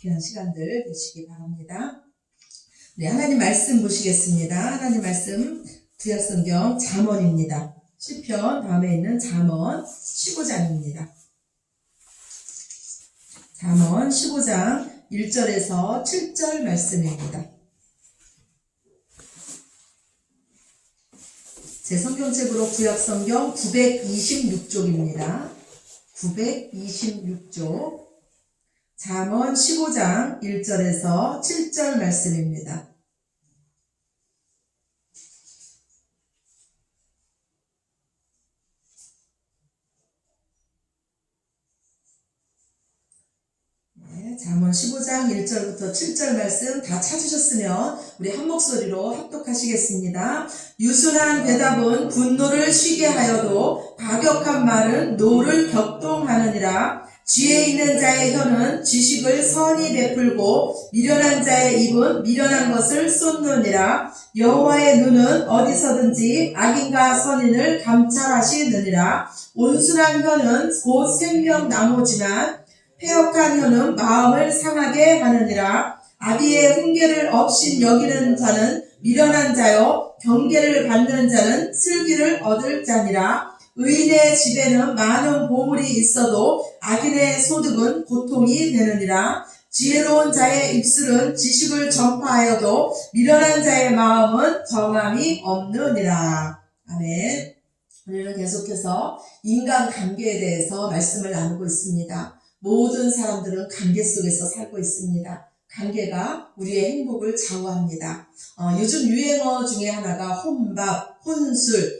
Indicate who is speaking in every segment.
Speaker 1: 귀한 시간들 되시기 바랍니다. 네, 하나님 말씀 보시겠습니다. 하나님 말씀 구약성경 잠언입니다. 시편 다음에 있는 잠언 15장입니다. 잠언 15장 1절에서 7절 말씀입니다. 제 성경책으로 구약성경 926쪽입니다. 926쪽 잠언 15장 1절에서 7절 말씀입니다. 잠언 15장 1절부터 7절 말씀 다 찾으셨으면 우리 한 목소리로 합독하시겠습니다. 유순한 대답은 분노를 쉬게 하여도 과격한 말은 노를 격동하느니라. 지혜 있는 자의 혀는 지식을 선히 베풀고 미련한 자의 입은 미련한 것을 쏟느니라. 여호와의 눈은 어디서든지 악인과 선인을 감찰하시느니라. 온순한 혀는 곧 생명나무지만 패역한 혀는 마음을 상하게 하느니라. 아비의 훈계를 없인 여기는 자는 미련한 자요 경계를 받는 자는 슬기를 얻을 자니라. 의인의 집에는 많은 보물이 있어도 악인의 소득은 고통이 되느니라. 지혜로운 자의 입술은 지식을 전파하여도 미련한 자의 마음은 정함이 없느니라. 아멘. 우리는 계속해서 인간관계에 대해서 말씀을 나누고 있습니다. 모든 사람들은 관계 속에서 살고 있습니다. 관계가 우리의 행복을 좌우합니다. 요즘 유행어 중에 하나가 혼밥, 혼술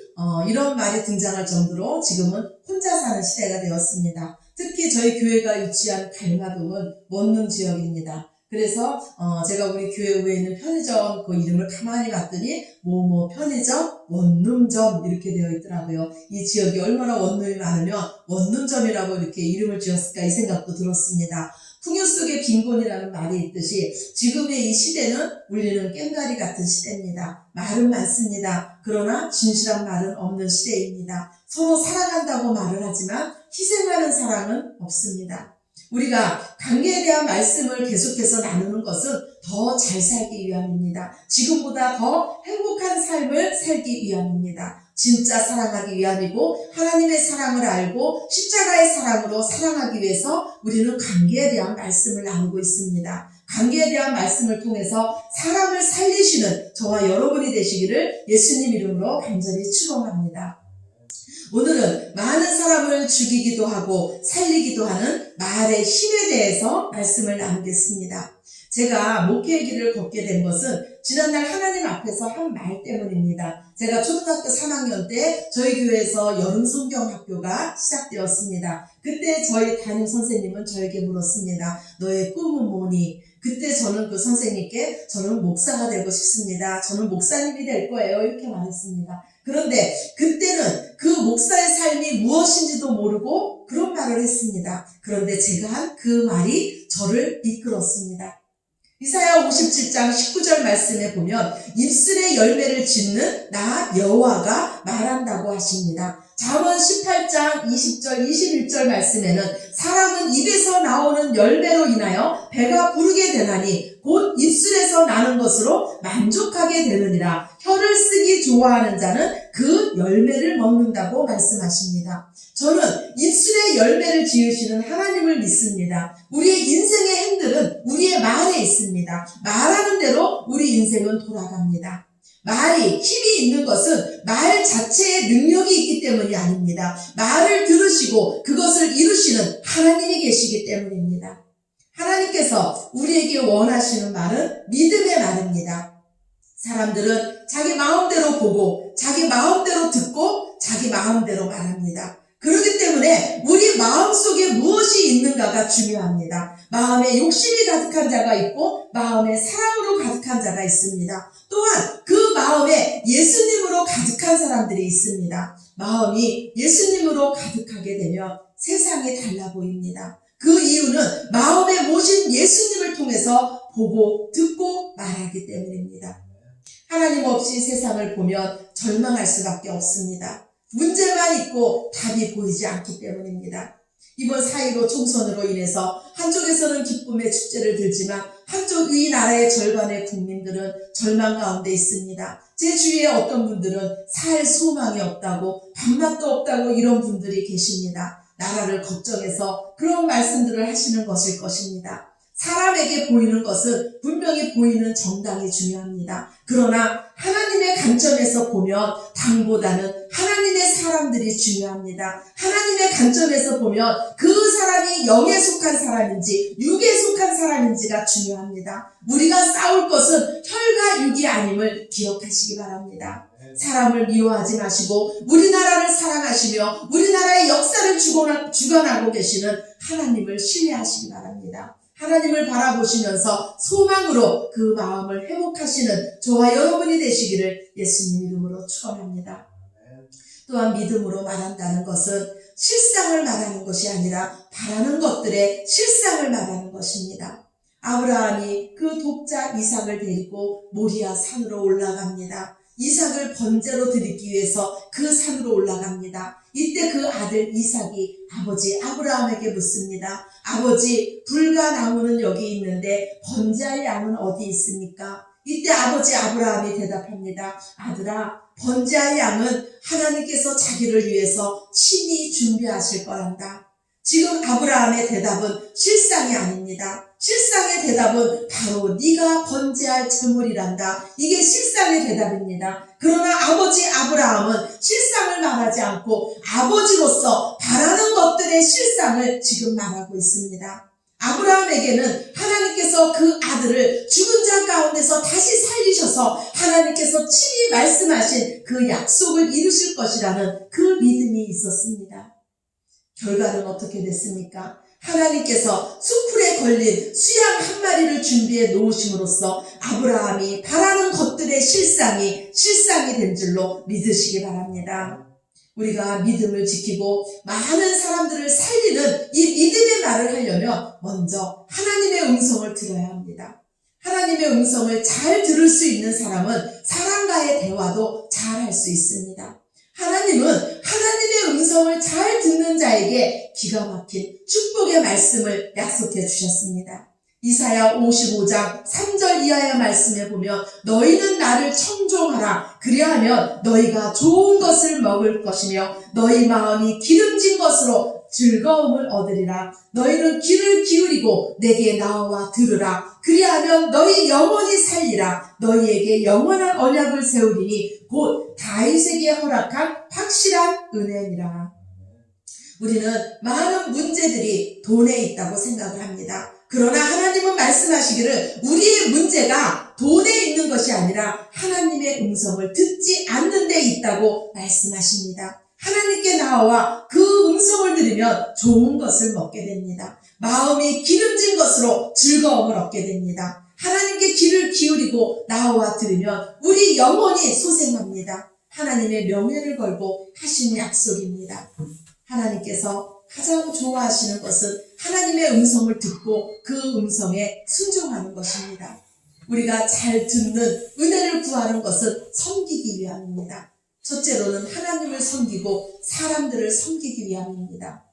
Speaker 1: 이런 말이 등장할 정도로 지금은 혼자 사는 시대가 되었습니다. 특히 저희 교회가 위치한 갈마동은 원룸 지역입니다. 그래서 제가 우리 교회 위에 있는 편의점 그 이름을 가만히 봤더니 뭐뭐 편의점 원룸점 이렇게 되어 있더라고요. 이 지역이 얼마나 원룸이 많으면 원룸점이라고 이렇게 이름을 지었을까 이 생각도 들었습니다. 풍요 속에 빈곤이라는 말이 있듯이 지금의 이 시대는 울리는 꽹과리 같은 시대입니다. 말은 많습니다. 그러나 진실한 말은 없는 시대입니다. 서로 사랑한다고 말을 하지만 희생하는 사랑은 없습니다. 우리가 관계에 대한 말씀을 계속해서 나누는 것은 더 잘 살기 위함입니다. 지금보다 더 행복한 삶을 살기 위함입니다. 진짜 사랑하기 위함이고 하나님의 사랑을 알고 십자가의 사랑으로 사랑하기 위해서 우리는 관계에 대한 말씀을 나누고 있습니다. 관계에 대한 말씀을 통해서 사람을 살리시는 저와 여러분이 되시기를 예수님 이름으로 간절히 축원합니다. 오늘은 많은 사람을 죽이기도 하고 살리기도 하는 말의 힘에 대해서 말씀을 나누겠습니다. 제가 목회의 길을 걷게 된 것은 지난날 하나님 앞에서 한 말 때문입니다. 제가 초등학교 3학년 때 저희 교회에서 여름 성경학교가 시작되었습니다. 그때 저희 담임 선생님은 저에게 물었습니다. 너의 꿈은 뭐니? 그때 저는 그 선생님께 저는 목사가 되고 싶습니다. 저는 목사님이 될 거예요. 이렇게 말했습니다. 그런데 그때는 그 목사의 삶이 무엇인지도 모르고 그런 말을 했습니다. 그런데 제가 한 그 말이 저를 이끌었습니다. 이사야 57장 19절 말씀에 보면 입술의 열매를 짓는 나 여호와가 말한다고 하십니다. 잠언 18장 20절 21절 말씀에는 사람은 입에서 나오는 열매로 인하여 배가 부르게 되나니 곧 입술에서 나는 것으로 만족하게 되느니라. 혀를 쓰기 좋아하는 자는 그 열매를 먹는다고 말씀하십니다. 저는 입술의 열매를 지으시는 하나님을 믿습니다. 우리의 인생의 행들은 우리의 말에 있습니다. 말하는 대로 우리 인생은 돌아갑니다. 말이 힘이 있는 것은 말 자체의 능력이 있기 때문이 아닙니다. 말을 들으시고 그것을 이루시는 하나님이 계시기 때문입니다. 하나님께서 우리에게 원하시는 말은 믿음의 말입니다. 사람들은 자기 마음대로 보고 자기 마음대로 듣고 자기 마음대로 말합니다. 그렇기 때문에 우리 마음속에 무엇이 있는가가 중요합니다. 마음에 욕심이 가득한 자가 있고 마음에 사랑으로 가득한 자가 있습니다. 또한 그 마음에 예수님으로 가득한 사람들이 있습니다. 마음이 예수님으로 가득하게 되면 세상이 달라 보입니다. 그 이유는 마음에 모신 예수님을 통해서 보고 듣고 말하기 때문입니다. 하나님 없이 세상을 보면 절망할 수밖에 없습니다. 문제만 있고 답이 보이지 않기 때문입니다. 이번 4.15 총선으로 인해서 한쪽에서는 기쁨의 축제를 들지만 한쪽 이 나라의 절반의 국민들은 절망 가운데 있습니다. 제 주위에 어떤 분들은 살 소망이 없다고, 밥맛도 없다고 이런 분들이 계십니다. 나라를 걱정해서 그런 말씀들을 하시는 것일 것입니다. 사람에게 보이는 것은 분명히 보이는 정당이 중요합니다. 그러나 하나님의 관점에서 보면 당보다는 하나님의 사람들이 중요합니다. 하나님의 관점에서 보면 그 사람이 영에 속한 사람인지 육에 속한 사람인지가 중요합니다. 우리가 싸울 것은 혈과 육이 아님을 기억하시기 바랍니다. 사람을 미워하지 마시고 우리나라를 사랑하시며 우리나라의 역사를 주관하고 계시는 하나님을 신뢰하시기 바랍니다. 하나님을 바라보시면서 소망으로 그 마음을 회복하시는 저와 여러분이 되시기를 예수님 이름으로 축원합니다. 또한 믿음으로 말한다는 것은 실상을 말하는 것이 아니라 바라는 것들의 실상을 말하는 것입니다. 아브라함이 그 독자 이삭을 데리고 모리아 산으로 올라갑니다. 이삭을 번제로 드리기 위해서 그 산으로 올라갑니다. 이때 그 아들 이삭이 아버지 아브라함에게 묻습니다. 아버지, 불과 나무는 여기 있는데 번제할 양은 어디 있습니까? 이때 아버지 아브라함이 대답합니다. 아들아, 번제할 양은 하나님께서 자기를 위해서 친히 준비하실 거란다. 지금 아브라함의 대답은 실상이 아닙니다. 실상의 대답은 바로 네가 번제할 제물이란다. 이게 실상의 대답입니다. 그러나 아버지 아브라함은 실상을 말하지 않고 아버지로서 바라는 것들의 실상을 지금 말하고 있습니다. 아브라함에게는 하나님께서 그 아들을 죽은 자 가운데서 다시 살리셔서 하나님께서 친히 말씀하신 그 약속을 이루실 것이라는 그 믿음이 있었습니다. 결과는 어떻게 됐습니까? 하나님께서 숯불에 걸린 수양 한 마리를 준비해 놓으심으로써 아브라함이 바라는 것들의 실상이 된 줄로 믿으시기 바랍니다. 우리가 믿음을 지키고 많은 사람들을 살리는 이 믿음의 말을 하려면 먼저 하나님의 음성을 들어야 합니다. 하나님의 음성을 잘 들을 수 있는 사람은 사람과의 대화도 잘 할 수 있습니다. 하나님은 하나님의 음성을 잘 듣는 자에게 기가 막힌 축복의 말씀을 약속해 주셨습니다. 이사야 55장 3절 이하의 말씀에 보면 너희는 나를 청종하라. 그리하면 너희가 좋은 것을 먹을 것이며 너희 마음이 기름진 것으로 즐거움을 얻으리라. 너희는 귀를 기울이고 내게 나와 들으라. 그리하면 너희 영원히 살리라. 너희에게 영원한 언약을 세우리니 곧 다윗에게 허락한 확실한 은혜니라. 우리는 많은 문제들이 돈에 있다고 생각을 합니다. 그러나 하나님은 말씀하시기를 우리의 문제가 돈에 있는 것이 아니라 하나님의 음성을 듣지 않는 데 있다고 말씀하십니다. 하나님께 나와 그 음성을 들으면 좋은 것을 먹게 됩니다. 마음이 기름진 것으로 즐거움을 얻게 됩니다. 하나님께 귀를 기울이고 나와 들으면 우리 영혼이 소생합니다. 하나님의 명예를 걸고 하신 약속입니다. 하나님께서 가장 좋아하시는 것은 하나님의 음성을 듣고 그 음성에 순종하는 것입니다. 우리가 잘 듣는 은혜를 구하는 것은 섬기기 위함입니다. 첫째로는 하나님을 섬기고 사람들을 섬기기 위함입니다.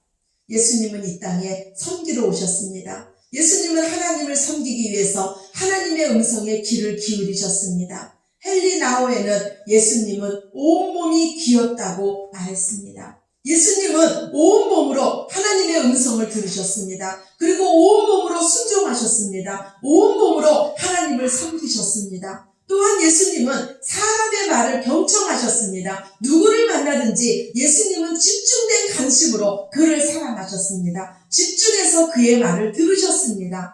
Speaker 1: 예수님은 이 땅에 섬기러 오셨습니다. 예수님은 하나님을 섬기기 위해서 하나님의 음성에 귀를 기울이셨습니다. 헨리 나우에는 예수님은 온몸이 귀였다고 말했습니다. 예수님은 온몸으로 하나님의 음성을 들으셨습니다. 그리고 온몸으로 순종하셨습니다. 온몸으로 하나님을 섬기셨습니다. 또한 예수님은 사람의 말을 경청하셨습니다. 누구를 만나든지 예수님은 집중된 관심으로 그를 사랑하셨습니다. 집중해서 그의 말을 들으셨습니다.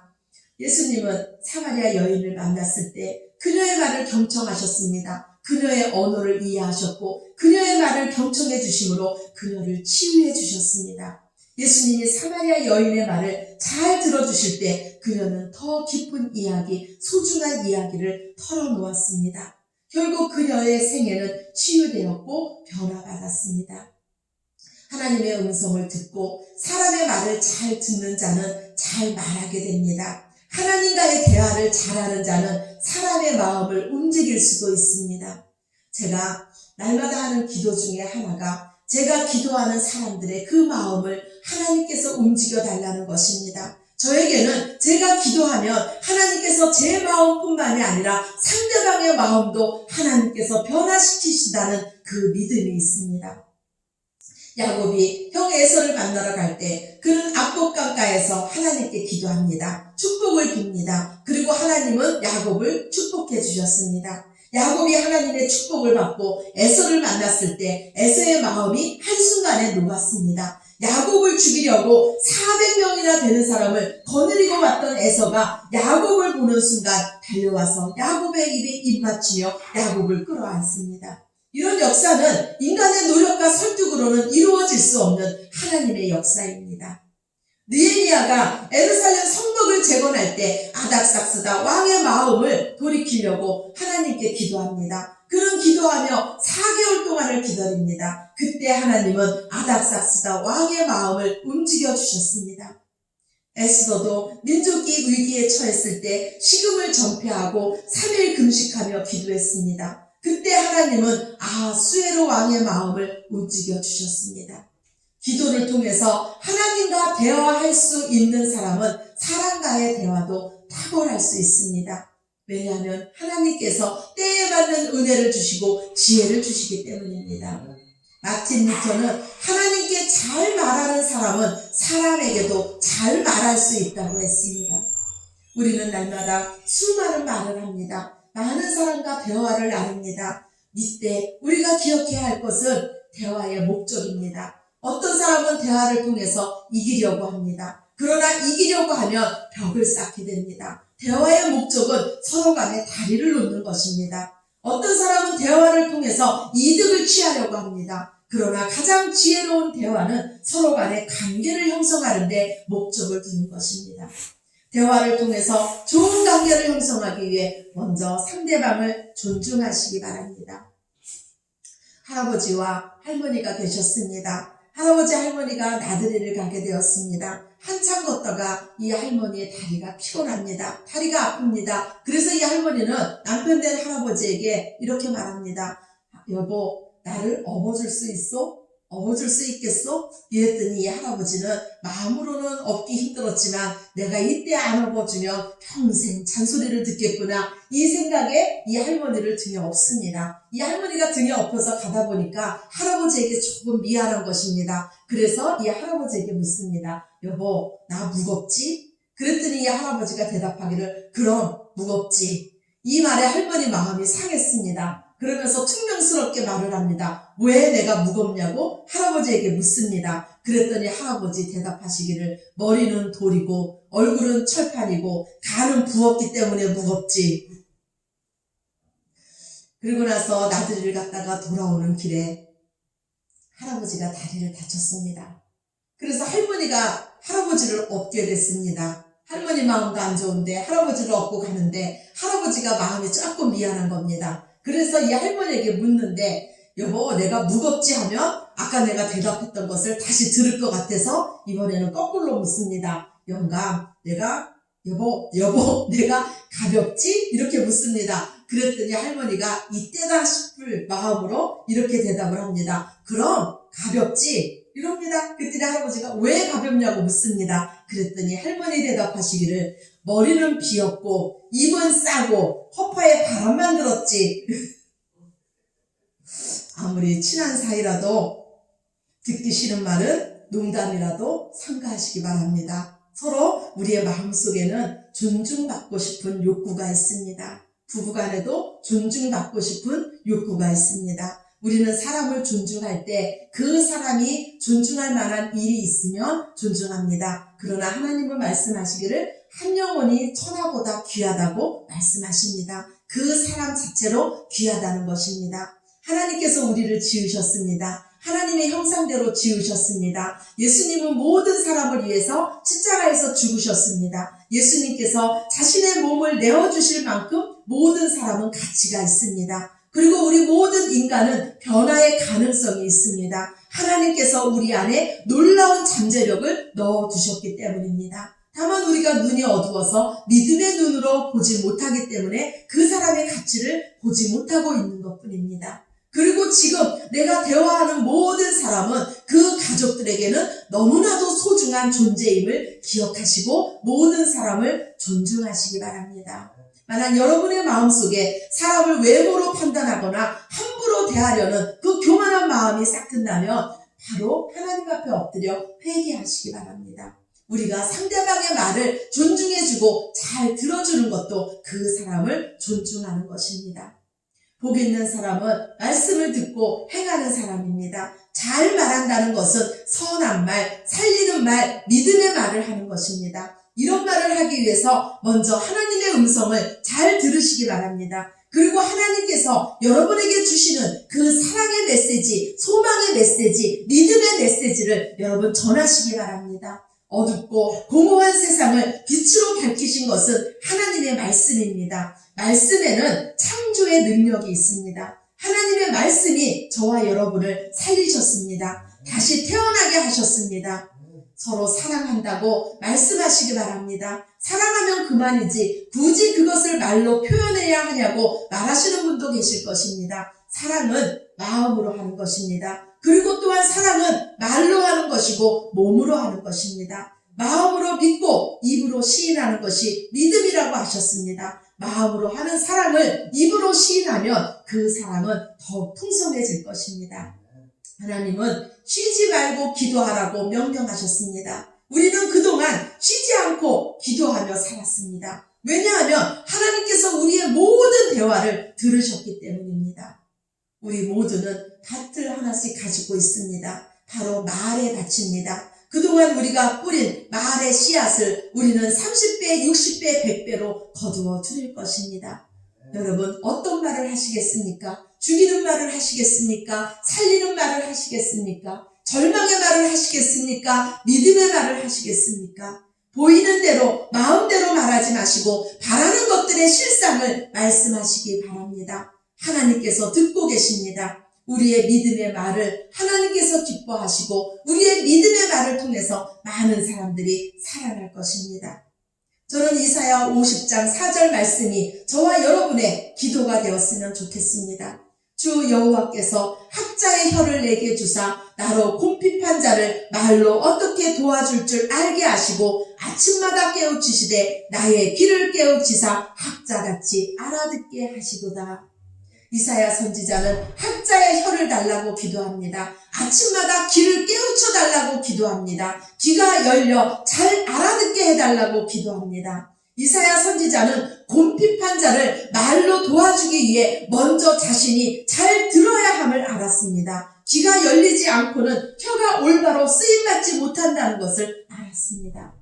Speaker 1: 예수님은 사마리아 여인을 만났을 때 그녀의 말을 경청하셨습니다. 그녀의 언어를 이해하셨고 그녀의 말을 경청해 주심으로 그녀를 치유해 주셨습니다. 예수님이 사마리아 여인의 말을 잘 들어주실 때 그녀는 더 깊은 이야기, 소중한 이야기를 털어놓았습니다. 결국 그녀의 생애는 치유되었고 변화받았습니다. 하나님의 음성을 듣고 사람의 말을 잘 듣는 자는 잘 말하게 됩니다. 하나님과의 대화를 잘하는 자는 사람의 마음을 움직일 수도 있습니다. 제가 날마다 하는 기도 중에 하나가 제가 기도하는 사람들의 그 마음을 하나님께서 움직여 달라는 것입니다. 저에게는 제가 기도하면 하나님께서 제 마음뿐만이 아니라 상대방의 마음도 하나님께서 변화시키신다는 그 믿음이 있습니다. 야곱이 형 에서를 만나러 갈 때 그는 압곡강가에서 하나님께 기도합니다. 축복을 빕니다. 그리고 하나님은 야곱을 축복해 주셨습니다. 야곱이 하나님의 축복을 받고 에서를 만났을 때 에서의 마음이 한순간에 녹았습니다. 야곱을 죽이려고 400명이나 되는 사람을 거느리고 왔던 에서가 야곱을 보는 순간 달려와서 야곱의 입에 입 맞추며 야곱을 끌어안습니다. 이런 역사는 인간의 노력과 설득으로는 이루어질 수 없는 하나님의 역사입니다. 느헤미야가 예루살렘 성벽을 재건할 때 아닥삭스다 왕의 마음을 돌이키려고 하나님께 기도합니다. 그는 기도하며 4개월 동안을 기다립니다. 그때 하나님은 아닥삭스다 왕의 마음을 움직여 주셨습니다. 에스더도 민족이 위기에 처했을 때 식음을 전폐하고 3일 금식하며 기도했습니다. 그때 하나님은 아수에로 왕의 마음을 움직여 주셨습니다. 기도를 통해서 하나님과 대화할 수 있는 사람은 사람과의 대화도 탁월할 수 있습니다. 왜냐하면 하나님께서 때에 맞는 은혜를 주시고 지혜를 주시기 때문입니다. 마틴 루터는 하나님께 잘 말하는 사람은 사람에게도 잘 말할 수 있다고 했습니다. 우리는 날마다 수많은 말을 합니다. 많은 사람과 대화를 나눕니다. 이때 우리가 기억해야 할 것은 대화의 목적입니다. 어떤 사람은 대화를 통해서 이기려고 합니다. 그러나 이기려고 하면 벽을 쌓게 됩니다. 대화의 목적은 서로 간에 다리를 놓는 것입니다. 어떤 사람은 대화를 통해서 이득을 취하려고 합니다. 그러나 가장 지혜로운 대화는 서로 간의 관계를 형성하는 데 목적을 두는 것입니다. 대화를 통해서 좋은 관계를 형성하기 위해 먼저 상대방을 존중하시기 바랍니다. 할아버지와 할머니가 계셨습니다. 할아버지 할머니가 나들이를 가게 되었습니다. 한참 걷다가 이 할머니의 다리가 피곤합니다. 다리가 아픕니다. 그래서 이 할머니는 남편 된 할아버지에게 이렇게 말합니다. 여보, 나를 업어줄 수 있어? 업어줄 수 있겠어? 이랬더니 이 할아버지는 마음으로는 업기 힘들었지만 내가 이때 안 업어주면 평생 잔소리를 듣겠구나, 이 생각에 이 할머니를 등에 업습니다. 이 할머니가 등에 업혀서 가다 보니까 할아버지에게 조금 미안한 것입니다. 그래서 이 할아버지에게 묻습니다. 여보, 나 무겁지? 그랬더니 이 할아버지가 대답하기를 그럼 무겁지. 이 말에 할머니 마음이 상했습니다. 그러면서 퉁명스럽게 말을 합니다. 왜 내가 무겁냐고 할아버지에게 묻습니다. 그랬더니 할아버지 대답하시기를 머리는 돌이고 얼굴은 철판이고 간은 부었기 때문에 무겁지. 그리고 나서 나들이를 갔다가 돌아오는 길에 할아버지가 다리를 다쳤습니다. 그래서 할머니가 할아버지를 업게 됐습니다. 할머니 마음도 안 좋은데 할아버지를 업고 가는데 할아버지가 마음이 조금 미안한 겁니다. 그래서 이 할머니에게 묻는데 여보, 내가 무겁지 하면 아까 내가 대답했던 것을 다시 들을 것 같아서 이번에는 거꾸로 묻습니다. 영감, 여보, 내가 가볍지? 이렇게 묻습니다. 그랬더니 할머니가 이때다 싶을 마음으로 이렇게 대답을 합니다. 그럼 가볍지? 이럽니다. 그랬더니 할아버지가 왜 가볍냐고 묻습니다. 그랬더니 할머니 대답하시기를 머리는 비었고 입은 싸고 허파에 바람만 들었지. 아무리 친한 사이라도 듣기 싫은 말은 농담이라도 삼가하시기 바랍니다. 서로 우리의 마음속에는 존중받고 싶은 욕구가 있습니다. 부부간에도 존중받고 싶은 욕구가 있습니다. 우리는 사람을 존중할 때 그 사람이 존중할 만한 일이 있으면 존중합니다. 그러나 하나님은 말씀하시기를 한 영혼이 천하보다 귀하다고 말씀하십니다. 그 사람 자체로 귀하다는 것입니다. 하나님께서 우리를 지으셨습니다. 하나님의 형상대로 지으셨습니다. 예수님은 모든 사람을 위해서 십자가에서 죽으셨습니다. 예수님께서 자신의 몸을 내어주실 만큼 모든 사람은 가치가 있습니다. 그리고 우리 모든 인간은 변화의 가능성이 있습니다. 하나님께서 우리 안에 놀라운 잠재력을 넣어두셨기 때문입니다. 다만 우리가 눈이 어두워서 믿음의 눈으로 보지 못하기 때문에 그 사람의 가치를 보지 못하고 있는 것뿐입니다. 그리고 지금 내가 대화하는 모든 사람은 그 가족들에게는 너무나도 소중한 존재임을 기억하시고 모든 사람을 존중하시기 바랍니다. 만약 여러분의 마음속에 사람을 외모로 판단하거나 함부로 대하려는 그 교만한 마음이 싹 든다면 바로 하나님 앞에 엎드려 회개하시기 바랍니다. 우리가 상대방의 말을 존중해주고 잘 들어주는 것도 그 사람을 존중하는 것입니다. 복 있는 사람은 말씀을 듣고 행하는 사람입니다. 잘 말한다는 것은 선한 말, 살리는 말, 믿음의 말을 하는 것입니다. 이런 말을 하기 위해서 먼저 하나님의 음성을 잘 들으시기 바랍니다. 그리고 하나님께서 여러분에게 주시는 그 사랑의 메시지, 소망의 메시지, 믿음의 메시지를 여러분 전하시기 바랍니다. 어둡고 공허한 세상을 빛으로 밝히신 것은 하나님의 말씀입니다. 말씀에는 창조의 능력이 있습니다. 하나님의 말씀이 저와 여러분을 살리셨습니다. 다시 태어나게 하셨습니다. 서로 사랑한다고 말씀하시기 바랍니다. 사랑하면 그만이지 굳이 그것을 말로 표현해야 하냐고 말하시는 분도 계실 것입니다. 사랑은 마음으로 하는 것입니다. 그리고 또한 사랑은 말로 하는 것이고 몸으로 하는 것입니다. 마음으로 믿고 입으로 시인하는 것이 믿음이라고 하셨습니다. 마음으로 하는 사랑을 입으로 시인하면 그 사랑은 더 풍성해질 것입니다. 하나님은 쉬지 말고 기도하라고 명령하셨습니다. 우리는 그동안 쉬지 않고 기도하며 살았습니다. 왜냐하면 하나님께서 우리의 모든 대화를 들으셨기 때문입니다. 우리 모두는 밭을 하나씩 가지고 있습니다. 바로 말의 밭입니다. 그동안 우리가 뿌린 말의 씨앗을 우리는 30배, 60배, 100배로 거두어 드릴 것입니다. 여러분 어떤 말을 하시겠습니까? 죽이는 말을 하시겠습니까? 살리는 말을 하시겠습니까? 절망의 말을 하시겠습니까? 믿음의 말을 하시겠습니까? 보이는 대로 마음대로 말하지 마시고 바라는 것들의 실상을 말씀하시기 바랍니다. 하나님께서 듣고 계십니다. 우리의 믿음의 말을 하나님께서 기뻐하시고 우리의 믿음의 말을 통해서 많은 사람들이 살아날 것입니다. 저는 이사야 50장 4절 말씀이 저와 여러분의 기도가 되었으면 좋겠습니다. 주 여호와께서 학자의 혀를 내게 주사 나로 궁핍한 자를 말로 어떻게 도와줄 줄 알게 하시고 아침마다 깨우치시되 나의 귀를 깨우치사 학자같이 알아듣게 하시도다. 이사야 선지자는 학자의 혀를 달라고 기도합니다. 아침마다 귀를 깨우쳐 달라고 기도합니다. 귀가 열려 잘 알아듣게 해달라고 기도합니다. 이사야 선지자는 곤핍한 자를 말로 도와주기 위해 먼저 자신이 잘 들어야 함을 알았습니다. 귀가 열리지 않고는 혀가 올바로 쓰임받지 못한다는 것을 알았습니다.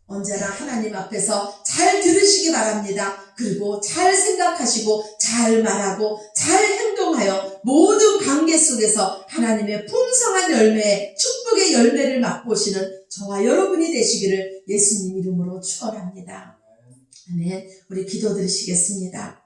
Speaker 1: 언제나 하나님 앞에서 잘 들으시기 바랍니다. 그리고 잘 생각하시고 잘 말하고 잘 행동하여 모든 관계 속에서 하나님의 풍성한 열매에 축복의 열매를 맛보시는 저와 여러분이 되시기를 예수님 이름으로 축원합니다. 아멘. 우리 기도 드리시겠습니다.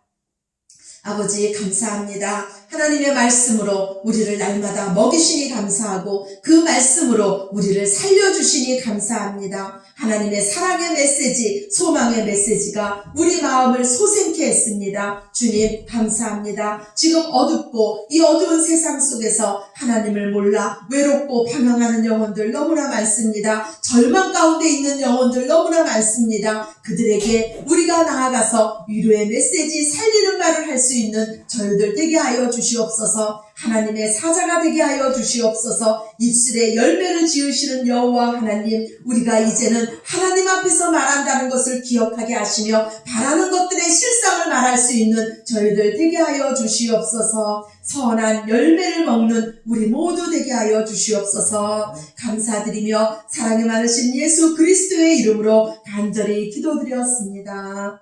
Speaker 1: 아버지 감사합니다. 하나님의 말씀으로 우리를 날마다 먹이시니 감사하고 그 말씀으로 우리를 살려주시니 감사합니다. 하나님의 사랑의 메시지, 소망의 메시지가 우리 마음을 소생케 했습니다. 주님 감사합니다. 지금 어둡고 이 어두운 세상 속에서 하나님을 몰라 외롭고 방황하는 영혼들 너무나 많습니다. 절망 가운데 있는 영혼들 너무나 많습니다. 그들에게 우리가 나아가서 위로의 메시지, 살리는 말을 할 수 있는 저희들 되게 하여 주시옵소서. 하나님의 사자가 되게 하여 주시옵소서. 입술에 열매를 지으시는 여호와 하나님, 우리가 이제는 하나님 앞에서 말한다는 것을 기억하게 하시며 바라는 것들의 실상을 말할 수 있는 저희들 되게 하여 주시옵소서. 선한 열매를 먹는 우리 모두 되게 하여 주시옵소서. 감사드리며 사랑이 많으신 예수 그리스도의 이름으로 간절히 기도드렸습니다.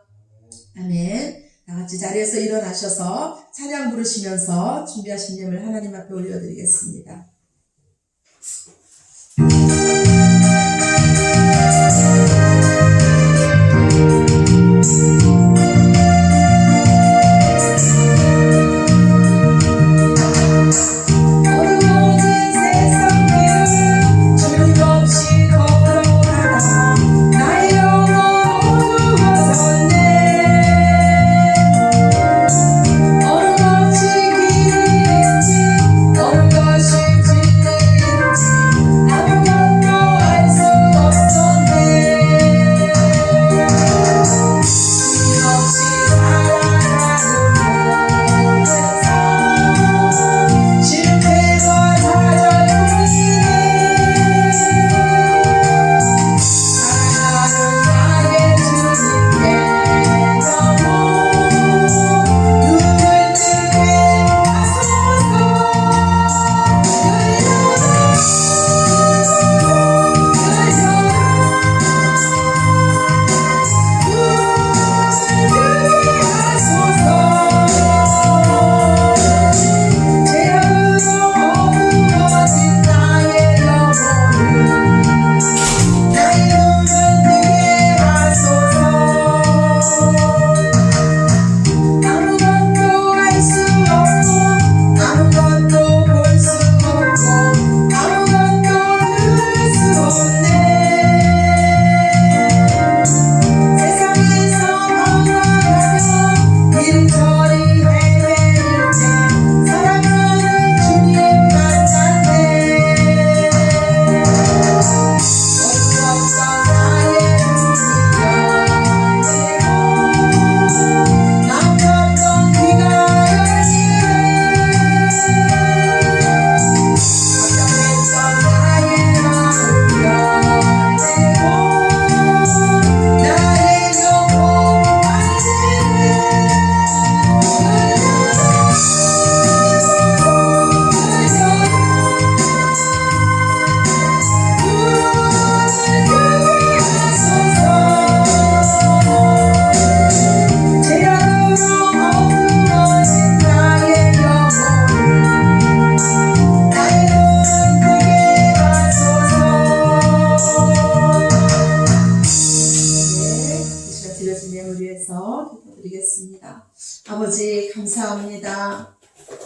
Speaker 1: 아멘. 다같이 자리에서 일어나셔서 찬양 부르시면서 준비하신 예물 하나님 앞에 올려드리겠습니다.
Speaker 2: 어느덧이 길이
Speaker 1: 위해서 기도드리겠습니다. 아버지 감사합니다.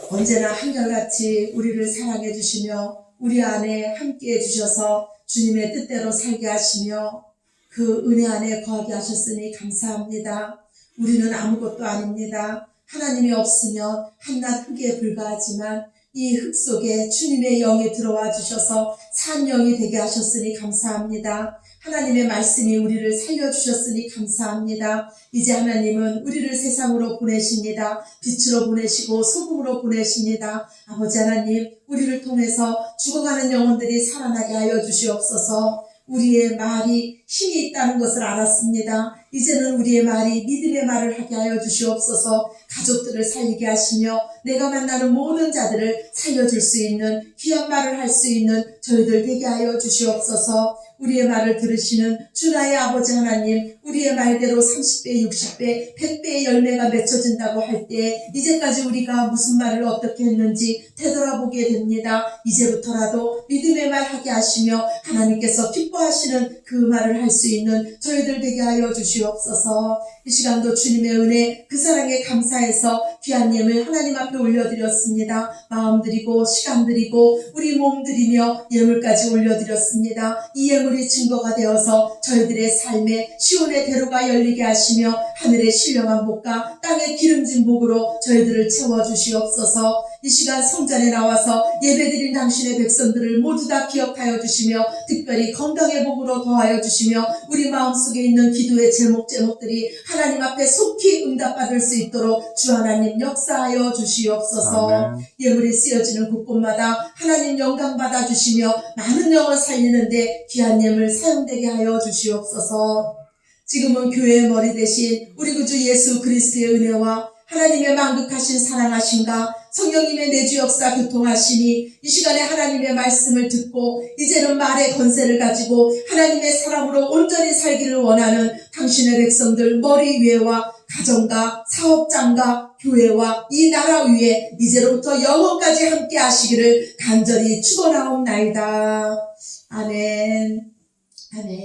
Speaker 1: 언제나 한결같이 우리를 사랑해 주시며 우리 안에 함께 해주셔서 주님의 뜻대로 살게 하시며 그 은혜 안에 거하게 하셨으니 감사합니다. 우리는 아무것도 아닙니다. 하나님이 없으면 한낱 흙에 불과하지만 이 흙 속에 주님의 영이 들어와 주셔서 산 영이 되게 하셨으니 감사합니다. 하나님의 말씀이 우리를 살려주셨으니 감사합니다. 이제 하나님은 우리를 세상으로 보내십니다. 빛으로 보내시고 소금으로 보내십니다. 아버지 하나님, 우리를 통해서 죽어가는 영혼들이 살아나게 하여 주시옵소서. 우리의 말이 힘이 있다는 것을 알았습니다. 이제는 우리의 말이 믿음의 말을 하게 하여 주시옵소서. 가족들을 살리게 하시며 내가 만나는 모든 자들을 살려줄 수 있는 귀한 말을 할 수 있는 저희들 되게 하여 주시옵소서. 우리의 말을 들으시는 주 나의 아버지 하나님, 우리의 말대로 30배, 60배, 100배의 열매가 맺혀진다고 할 때 이제까지 우리가 무슨 말을 어떻게 했는지 되돌아보게 됩니다. 이제부터라도 믿음의 말 하게 하시며 하나님께서 기뻐하시는 그 말을 할 수 있는 저희들 되게 하여 주시옵소서. 이 시간도 주님의 은혜, 그 사랑에 감사해서 귀한 예물 하나님 앞에 올려드렸습니다. 마음 드리고 시간 드리고 우리 몸 드리며 예물까지 올려드렸습니다. 이 예물이 증거가 되어서 저희들의 삶에 시온의 대로가 열리게 하시며 하늘의 신령한 복과 땅의 기름진 복으로 저희들을 채워주시옵소서. 이 시간 성전에 나와서 예배드린 당신의 백성들을 모두 다 기억하여 주시며 특별히 건강의 복으로 더하여 주시며 우리 마음속에 있는 기도의 제목들이 하나님 앞에 속히 응답받을 수 있도록 주 하나님 역사하여 주시옵소서. 아멘. 예물이 쓰여지는 곳곳마다 하나님 영광 받아 주시며 많은 영을 살리는데 귀한 예물 사용되게 하여 주시옵소서. 지금은 교회의 머리 대신 우리 구주 예수 그리스도의 은혜와 하나님의 만극하신 사랑하심과 성령님의 내주 역사 교통하심이 이 시간에 하나님의 말씀을 듣고 이제는 말의 권세를 가지고 하나님의 사람으로 온전히 살기를 원하는 당신의 백성들 머리 위에와 가정과 사업장과 교회와 이 나라 위에 이제로부터 영원까지 함께 하시기를 간절히 축원하옵나이다. 아멘. 아멘.